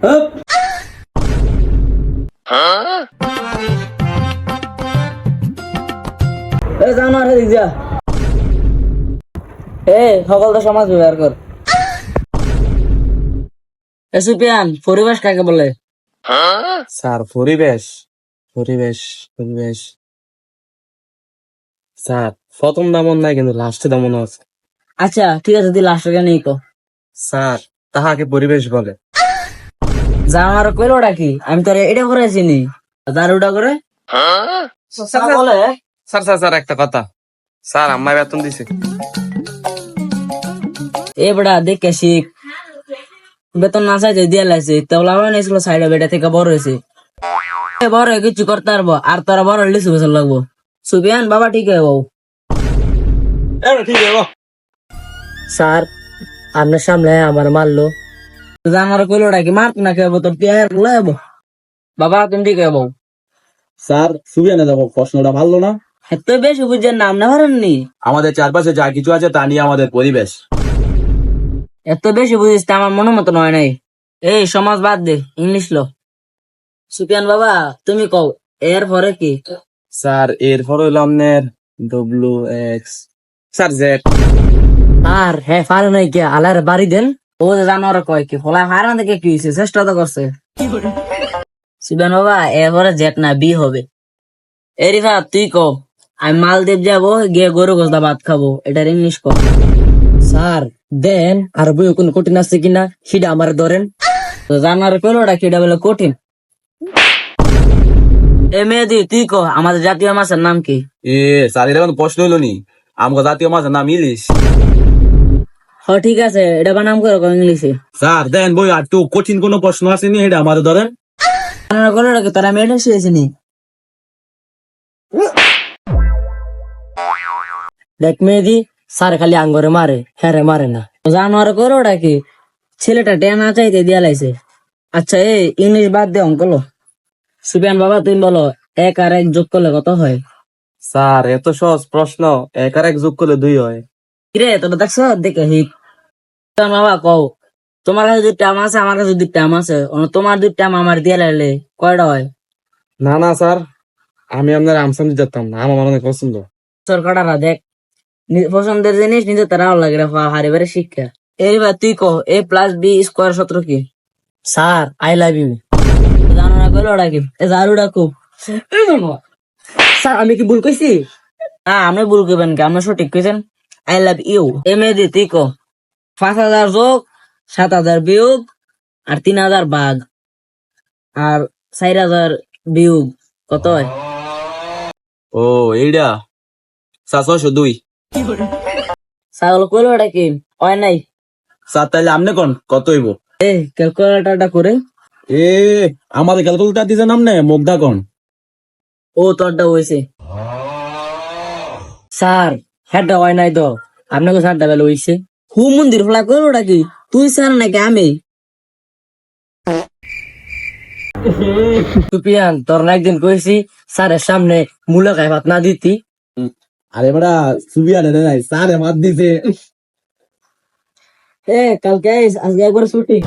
হুপ। এ জানোয়ার দিক যা। সকল তো সমাজ ব্যবহার কর। সুপিয়ান, পরিবেশ কাকে বলে? স্যার পরিবেশ পরিবেশ পরিবেশ স্যার প্রথম দামন নাই কিন্তু লাস্টে দামন আছে। আচ্ছা ঠিক আছে, তুই লাস্ট নেই কো। স্যার তাহাকে পরিবেশ বলে। জানোয়ার কইল ওটা কি? আমি তোর এটা করেছি নি, তার ওটা করে বলে। স্যার স্যার স্যার একটা কথা, স্যার আম্মাই বেতন দিছে। এ বেটা দেখে শিখ, বেতন না চাইতে দিয়ে লাইছে তাহলে আমার নিয়েছিল সাইডে বেটা থেকে বড় হয়েছে। বড় হয়ে কিছু করতে পারবো আর তোরা বড় হলে লিচু বছর লাগবো। সুপিয়ান বাবা ঠিক হয়ে বউ। ঠিক আছে স্যার আপনার সামনে আমার মারলো, জানোয়ার কইল ওটা কি? মারত না খেয়ে তোর টিয়ার লাইব। বাবা তুমি ঠিক হয়ে বউ। স্যার সুবিয়ানে দেখো প্রশ্নটা ভালো না। এত বেশি বুঝছেন নাম না পারেননি। আমাদের চারপাশে যা কিছু আছে তা নিয়ে আমাদের পরিবেশ। এত বেশি বুঝিস তা আমার মনে মতো নয় নাই। এই সমাজ বাদ দে, ইংলিশ লো। সুপিয়ান বাবা তুমি কও এর পরে কি? স্যার এরপর হইলো আপনার ডব্লিউ এক্স স্যার জেড। আর হ্যাঁ পারে নাই কে আলার বাড়ি দেন। ও যে জানোয়ার কয় কি ফলা হারান থেকে কি হয়েছে, চেষ্টা তো করছে। সুপিয়ান বাবা এরপরে জেট না বি হবে। এরিফা তুই কও আমি মালদ্বীপ যাবো, গিয়ে গরু গোস্তা ভাত খাবো, এটার ইংলিশ কও। স্যার দেন আর বই কোন কঠিন আছে কিনা সেটা আমার ধরেন। তো জানার পেলো ওটা কিটা বলে কঠিন। এ মেয়েদি তুই কো আমাদের জাতীয় মাছের নাম কি? স্যার এটা কোনো প্রশ্ন হইলো নি? আমাকে জাতীয় মাছের নাম ইলিশ। ঠিক আছে, এটা বানাম করো ইংলিশে। স্যার দেন বই আর একটু কঠিন কোনো প্রশ্ন আসেনি, এটা আমাদের ধরেন। বানানো করো নাকি তারা মেয়েটা শুয়েছে নি? দেখ মেয়েদি স্যার খালি আঙ্গরে মারে, হ্যাঁ মারে না। জানোয়ার করো ওটা কি? ছেলেটা টেনা চাইতে দিয়া লাইছে। আচ্ছা এই ইংলিশ বাদ দে অঙ্ক লো। সুপিয়ান বাবা তুমি বলো 1 আর 1 যোগ করলে কত হয়? স্যার এত সহজ প্রশ্ন, 1 আর 1 যোগ করলে 2 হয়। কিরে তোরা দেখছো দেখে হিট। বাবা কও তোমার কাছে 2টা আম আছে, আমার কাছে 2টা আম আছে, তোমার 2টা আম আমার দিয়ে লাইলে কয়টা হয়? না না স্যার, আমি আপনার আমসাম দিতে পারতাম না, আমার অনেক পছন্দ। সরকাররা দেখ পছন্দের জিনিস নিজে তারা লাগে হারিবারে শিক্ষা। এইবার তুই কহ a+b² সূত্র কি? Sir I love you. জানো না কইলো ওটা কি? জারু ডাকু। স্যার আমি কি ভুল কইছি? না আমি ভুল কইবেন কি, আপনি সঠিক কইছেন। I love you. এ মেয়েদি তুই কহ 5,000 যোগ 7,000 বিয়োগ আর 3,000 বাঘ আর 4,000 বিয়োগ কত হয়? ও এইটা স্যার 602। ছাগল কইলো ওটা কি? হয় নাই। স্যার তাহলে আপনি কোন কত হইব? ক্যালকুলেটরটা করে। এ আমাদের ক্যালকুলেটার দিছে নাম নে মুগ্ধা কোন। ও তোরটা হয়েছে। স্যার হ্যাঁ হয় নাই তো, আপনাকে স্যারটা বেলা হয়েছে। হু মন্দির ফলা করো ওটা কি? তুই স্যার নাকি আমি? সুপিয়ান তোর না একদিন কইছি স্যারের সামনে মুলাকায় ভাত না দিতি। আরে বেটা সুবিয়ানে নাই স্যার মাত দিছে। কালকে আজকে একবার ছুটি।